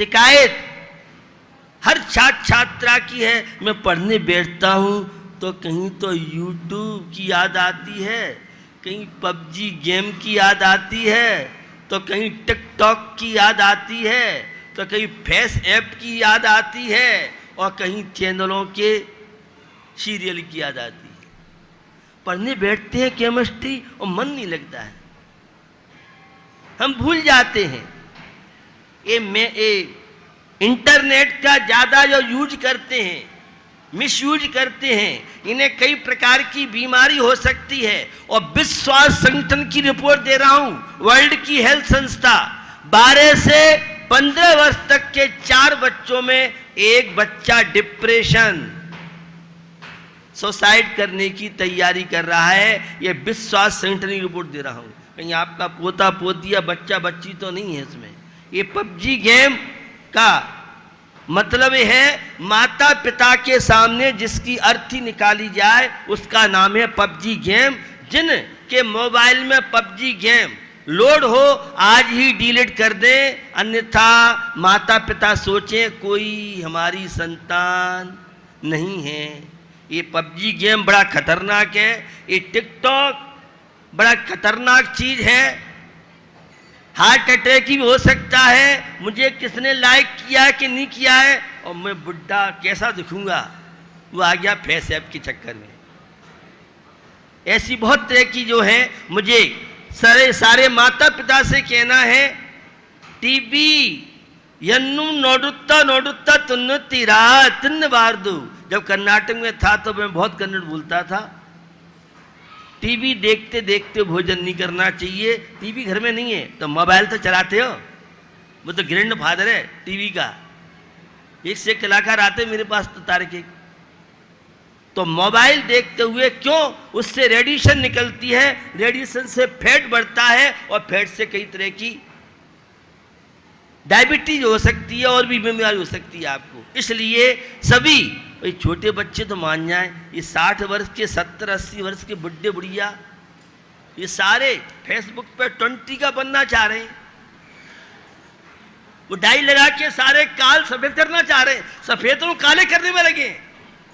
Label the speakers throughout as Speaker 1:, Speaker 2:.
Speaker 1: शिकायत हर छात्र छात्रा की है। मैं पढ़ने बैठता हूँ तो कहीं तो यूट्यूब की याद आती है, कहीं पबजी गेम की याद आती है, तो कहीं टिकटॉक की याद आती है, तो कहीं फेस ऐप की याद आती है, और कहीं चैनलों के सीरियल की याद आती है। पढ़ने बैठते हैं केमिस्ट्री और मन नहीं लगता है, हम भूल जाते हैं। इंटरनेट का ज़्यादा जो यूज करते हैं, मिसयूज करते हैं, इन्हें कई प्रकार की बीमारी हो सकती है। और विश्व स्वास्थ्य संगठन की रिपोर्ट दे रहा हूं, वर्ल्ड की हेल्थ संस्था, 12 से 15 वर्ष तक के 4 बच्चों में एक बच्चा डिप्रेशन, सुसाइड करने की तैयारी कर रहा है। यह विश्व स्वास्थ्य संगठन की रिपोर्ट दे रहा हूं। कहीं आपका पोता पोती या बच्चा बच्ची तो नहीं है इसमें। ये पबजी गेम का मतलब है माता पिता के सामने जिसकी अर्थी निकाली जाए उसका नाम है पबजी गेम। जिन के मोबाइल में पबजी गेम लोड हो आज ही डिलीट कर दें, अन्यथा माता पिता सोचें कोई हमारी संतान नहीं है। ये पबजी गेम बड़ा खतरनाक है। ये टिकटॉक बड़ा खतरनाक चीज है। हार्ट अटैक ही हो सकता है, मुझे किसने लाइक किया है कि नहीं किया है, और मैं बुढ़ा कैसा दिखूंगा, वो आ गया फेस ऐप के चक्कर में। ऐसी बहुत तरह की जो है, मुझे सारे माता पिता से कहना है, टीवी यन्नु नोडुत्ता नोडुत्ता तुन्नु तीरा तिन्न बार दो। जब कर्नाटक में था तो मैं बहुत कन्नड़ बोलता था। टीवी देखते देखते भोजन नहीं करना चाहिए। टीवी घर में नहीं है तो मोबाइल तो चलाते हो, वो तो ग्रैंड फादर है टीवी का। एक से कलाकार आते मेरे पास तो तारके, तो मोबाइल देखते हुए क्यों, उससे रेडिएशन निकलती है, रेडिएशन से फैट बढ़ता है और फैट से कई तरह की डायबिटीज हो सकती है और भी बीमारी हो सकती है आपको। इसलिए सभी भाई छोटे बच्चे तो मान जाएं, ये 60 वर्ष के 70-80 वर्ष के बुढ़े बुढ़िया ये सारे फेसबुक पे 20 का बनना चाह रहे हैं। वो डाई लगा के सारे काल सफेद करना चाह रहे हैं, सफेद तो काले करने में लगे हैं।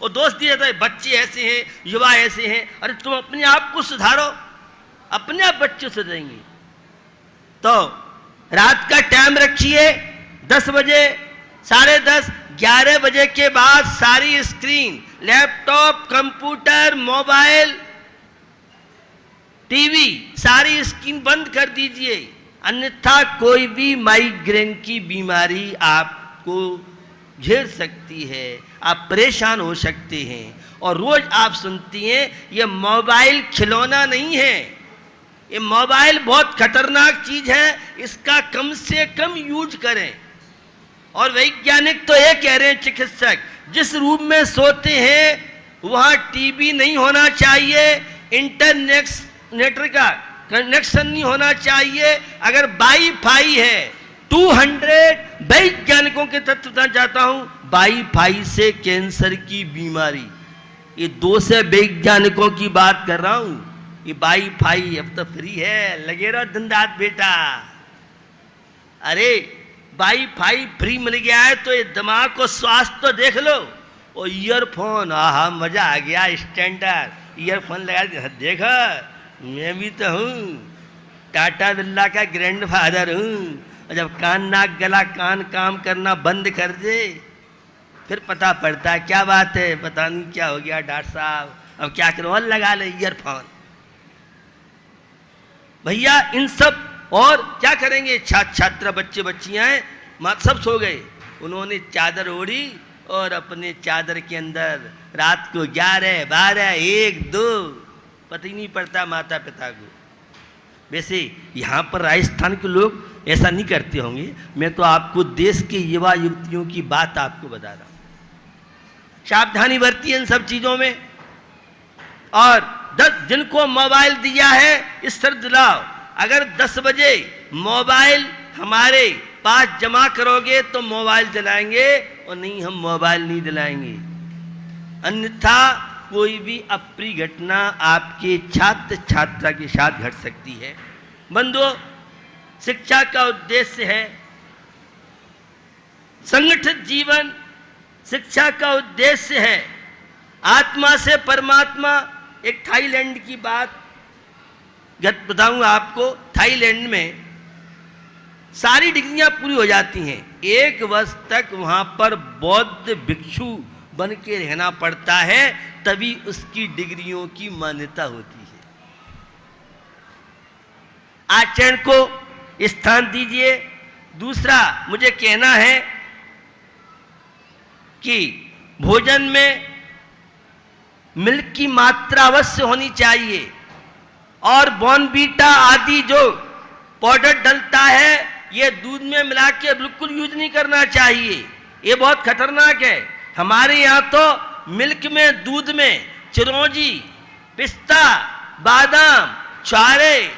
Speaker 1: और दोस्त दिया जाता है बच्चे ऐसे हैं, युवा ऐसे हैं। अरे तुम अपने आप को सुधारो, अपने आप बच्चे सुधरेंगे। तो रात का टाइम रखिए 10 बजे, 10:30, 11 बजे के बाद सारी screen, laptop, computer, mobile, TV, सारी स्क्रीन बंद कर दीजिए, अन्यथा कोई भी माइग्रेन की बीमारी आपको झेल सकती है, आप परेशान हो सकते हैं। और रोज आप सुनती हैं ये मोबाइल खिलौना नहीं है, ये मोबाइल बहुत खतरनाक चीज है, इसका कम से कम यूज करें। और वैज्ञानिक तो ये कह रहे हैं, चिकित्सक, जिस रूम में सोते हैं वहां टीवी नहीं होना चाहिए, इंटरनेट का कनेक्शन नहीं होना चाहिए। अगर वाईफाई है 200 वैज्ञानिकों के तथ्य बताना चाहता हूं, वाईफाई से कैंसर की बीमारी, ये 2 से वैज्ञानिकों की बात कर रहा हूं। ये वाईफाई अब तो फ्री है, लगे रहो दिन रात बेटा। अरे वाईफाई फ्री मिल गया है तो ये दिमाग को स्वास्थ्य तो देख लो। और ईयरफोन, आहा मजा आ गया, स्टैंडर्ड ईयरफोन लगा देखो, मैं भी तो हूँ, टाटा बिरला का ग्रैंड फादर हूँ। और जब कान नाक गला कान काम करना बंद कर दे फिर पता पड़ता है क्या बात है, पता नहीं क्या हो गया डॉक्टर साहब, अब क्या करो, और लगा ले ईयरफोन। भैया इन सब, और क्या करेंगे, छात्र बच्चे बच्चियां सब सो गए, उन्होंने चादर ओढ़ी और अपने चादर के अंदर रात को 11, 12, 1, 2 पता ही नहीं पड़ता माता पिता को। वैसे यहाँ पर राजस्थान के लोग ऐसा नहीं करते होंगे, मैं तो आपको देश के युवा युवतियों की बात आपको बता रहा हूँ। सावधानी बरती इन सब चीज़ों में। और 10 जिनको मोबाइल दिया है इस शर्त दिलाओ, अगर 10 बजे मोबाइल हमारे पास जमा करोगे तो मोबाइल दिलाएंगे, और नहीं हम मोबाइल नहीं दिलाएंगे, अन्यथा कोई भी अप्रिय घटना आपके छात्र छात्रा के साथ घट सकती है। बंधुओं, शिक्षा का उद्देश्य है संगठित जीवन शिक्षा का उद्देश्य है। आत्मा से परमात्मा। एक थाईलैंड की बात बताऊंगा आपको। थाईलैंड में सारी डिग्रियां पूरी हो जाती हैं, 1 वर्ष तक वहां पर बौद्ध भिक्षु बन के रहना पड़ता है, तभी उसकी डिग्रियों की मान्यता होती है। आचरण को स्थान दीजिए। दूसरा मुझे कहना है कि भोजन में मिल्क की मात्रा अवश्य होनी चाहिए, और बॉर्नवीटा आदि जो पाउडर डलता है ये दूध में मिला के बिल्कुल यूज नहीं करना चाहिए, ये बहुत खतरनाक है। हमारे यहाँ तो मिल्क में, दूध में चिरौंजी, पिस्ता, बादाम, चारे,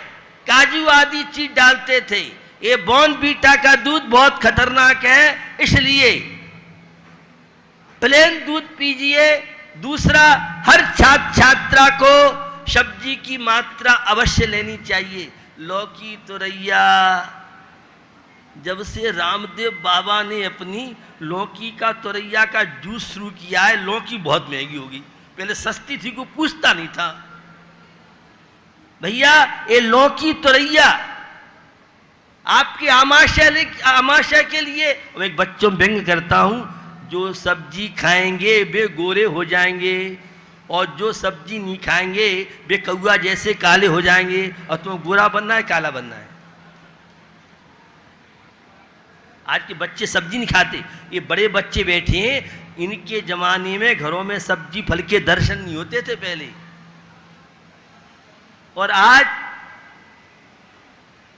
Speaker 1: काजू आदि चीज डालते थे। ये बॉर्नवीटा का दूध बहुत खतरनाक है, इसलिए प्लेन दूध पीजिए। दूसरा, हर छात्र छात्रा को सब्जी की मात्रा अवश्य लेनी चाहिए। लौकी, तुरैया, जब से रामदेव बाबा ने अपनी लौकी का, तुरैया का जूस शुरू किया है, लौकी बहुत महंगी होगी। पहले सस्ती थी, कोई पूछता नहीं था। भैया ये लौकी, तुरैया आपके आमाशय के लिए। मैं एक बच्चों में व्यंग करता हूं, जो सब्जी खाएंगे वे गोरे हो जाएंगे, और जो सब्जी नहीं खाएंगे वे कौआ जैसे काले हो जाएंगे। और तुम्हें गोरा बनना है, काला बनना है? आज के बच्चे सब्जी नहीं खाते। ये बड़े बच्चे बैठे हैं, इनके जमाने में घरों में सब्जी फल के दर्शन नहीं होते थे पहले, और आज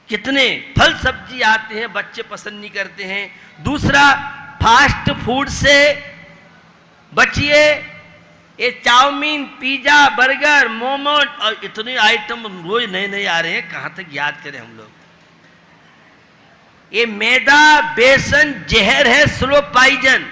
Speaker 1: कितने फल सब्जी आते हैं, बच्चे पसंद नहीं करते हैं। दूसरा, फास्ट फूड से बचिए। ये चाउमीन, पिज्जा, बर्गर, मोमो और इतने आइटम रोज नए नए आ रहे हैं, कहां तक याद करें हम लोग। ये मैदा, बेसन जहर है, स्लो पॉइजन।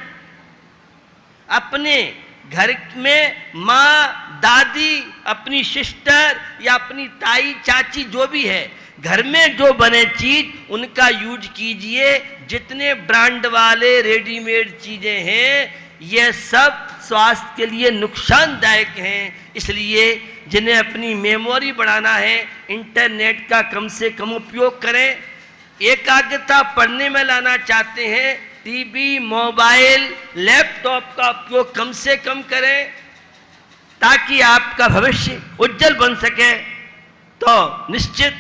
Speaker 1: अपने घर में माँ, दादी, अपनी सिस्टर या अपनी ताई, चाची जो भी है, घर में जो बने चीज उनका यूज कीजिए। जितने ब्रांड वाले रेडीमेड चीजें हैं ये सब स्वास्थ्य के लिए नुकसानदायक हैं। इसलिए जिन्हें अपनी मेमोरी बढ़ाना है, इंटरनेट का कम से कम उपयोग करें। एकाग्रता पढ़ने में लाना चाहते हैं, टीवी, मोबाइल, लैपटॉप का उपयोग कम से कम करें, ताकि आपका भविष्य उज्जवल बन सके। तो निश्चित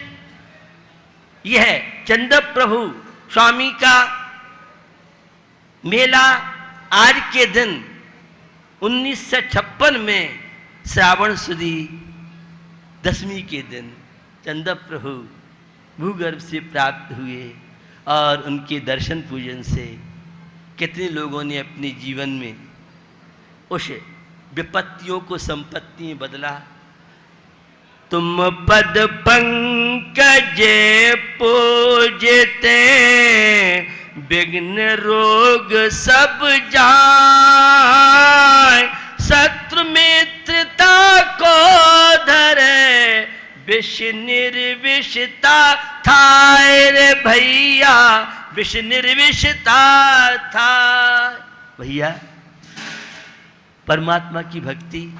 Speaker 1: यह चंदन प्रभु स्वामी का मेला आज के दिन 1956 में श्रावण सुदी दशमी के दिन चंदन प्रभु भूगर्भ से प्राप्त हुए, और उनके दर्शन पूजन से कितने लोगों ने अपने जीवन में उस विपत्तियों को संपत्ति में बदला। तुम पद पंकज पूजते, विघ्न रोग सब जाए, शत्रु मित्रता को धरे, विष निर्विषता थाय रे भैया, विष निर्विषता था। भैया परमात्मा की भक्ति,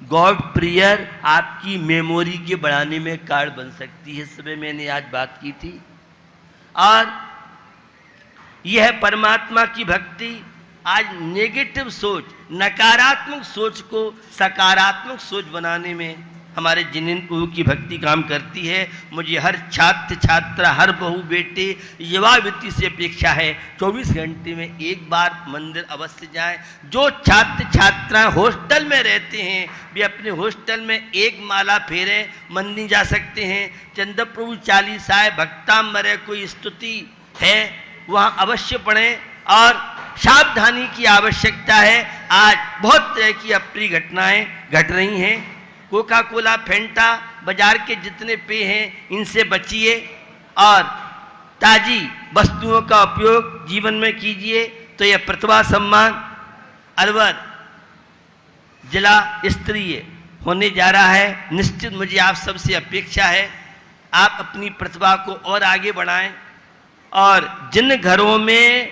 Speaker 1: गॉड प्रेयर आपकी मेमोरी के बढ़ाने में कारण बन सकती है। इस समय मैंने आज बात की थी, और यह परमात्मा की भक्ति आज नेगेटिव सोच, नकारात्मक सोच को सकारात्मक सोच बनाने में हमारे जिन प्रभु की भक्ति काम करती है। मुझे हर छात्र छात्रा, हर बहू बेटे, युवा व्यक्ति से अपेक्षा है 24 घंटे में एक बार मंदिर अवश्य जाएं। जो छात्र छात्रा हॉस्टल में रहते हैं वे अपने हॉस्टल में एक माला फेरें, मंदिर जा सकते हैं। चंदन प्रभु चालीसाएं, भक्तामृत कोई स्तुति है वहाँ अवश्य पढ़ें, और सावधानी की आवश्यकता है। आज बहुत तरह की अप्रिय घटनाएं घट रही हैं। कोका कोला, फेंटा, बाजार के जितने पेय हैं इनसे बचिए, और ताजी वस्तुओं का उपयोग जीवन में कीजिए। तो यह प्रतिभा सम्मान अलवर जिला स्तरीय होने जा रहा है। निश्चित मुझे आप सबसे अपेक्षा है आप अपनी प्रतिभा को और आगे बढ़ाएं, और जिन घरों में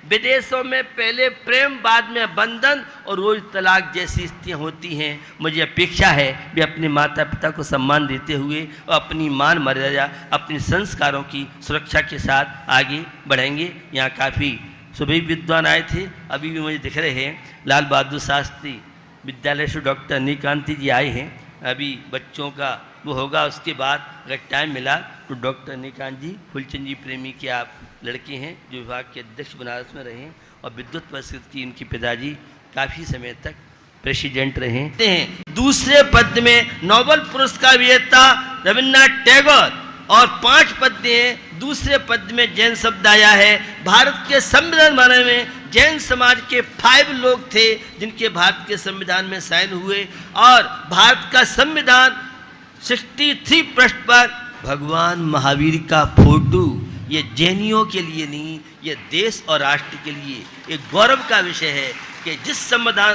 Speaker 1: विदेशों में पहले प्रेम बाद में बंधन और रोज तलाक जैसी स्थितियाँ होती हैं। मुझे अपेक्षा है वे अपने माता पिता को सम्मान देते हुए और अपनी मान मर्यादा अपने संस्कारों की सुरक्षा के साथ आगे बढ़ेंगे। यहाँ काफ़ी सुबह विद्वान आए थे, अभी भी मुझे दिख रहे हैं। लाल बहादुर शास्त्री विद्यालय से डॉक्टर निकांति जी आए हैं। अभी बच्चों का वो होगा, उसके बाद अगर टाइम मिला तो डॉक्टर निकांत जी फूलचंद जी प्रेमी के आप लड़के हैं जो विभाग के अध्यक्ष बनारस में रहे और विद्युत परिषद की इनके पिताजी काफ़ी समय तक प्रेसिडेंट रहे हैं। दूसरे पद में नोबेल पुरस्कार विजेता रविन्द्रनाथ टैगोर और 5 पद हैं। दूसरे पद में जैन शब्द आया है। भारत के संविधान बनाने में जैन समाज के 5 लोग थे जिनके भारत के संविधान में साइन हुए और भारत का संविधान 63 पृष्ठ पर भगवान महावीर का फोटो, ये जैनियों के लिए नहीं, ये देश और राष्ट्र के लिए एक गौरव का विषय है कि जिस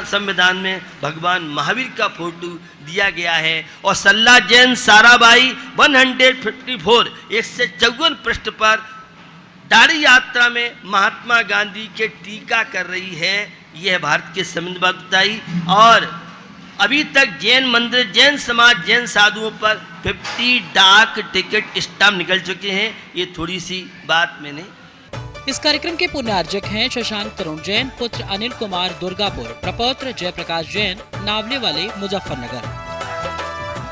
Speaker 1: संविधान में भगवान महावीर का फोटो दिया गया है। और सल्ला जैन साराबाई 154 154 पृष्ठ पर दाढ़ी यात्रा में महात्मा गांधी के टीका कर रही है। यह भारत के संविधान बताई। और अभी तक जैन मंदिर, जैन समाज, जैन साधुओं पर 50 डाक टिकट स्टाम्प निकल चुके हैं। ये थोड़ी सी बात मैंने।
Speaker 2: इस कार्यक्रम के पुण्यार्जक हैं शशांक तरुण जैन, पुत्र अनिल कुमार दुर्गापुर, प्रपौत्र जयप्रकाश जैन नावले वाले मुजफ्फरनगर,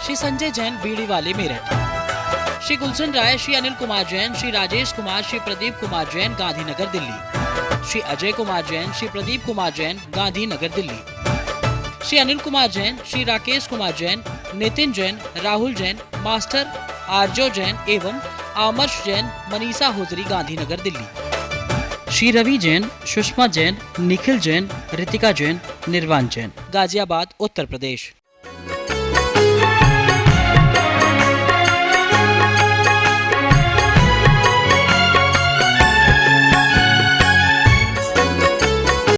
Speaker 2: श्री संजय जैन बीड़ी वाले मेरठ, श्री गुलशन राय, श्री अनिल कुमार जैन, श्री राजेश कुमार, श्री प्रदीप कुमार जैन गांधीनगर दिल्ली, श्री अजय कुमार जैन, श्री प्रदीप कुमार जैन गांधीनगर दिल्ली, श्री अनिल कुमार जैन, श्री राकेश कुमार जैन, नितिन जैन, राहुल जैन, मास्टर आरजो जैन एवं आमर्श जैन, मनीषा होजरी गांधीनगर दिल्ली, श्री रवि जैन, सुषमा जैन, निखिल जैन, रितिका जैन, निर्वाण जैन गाजियाबाद उत्तर प्रदेश।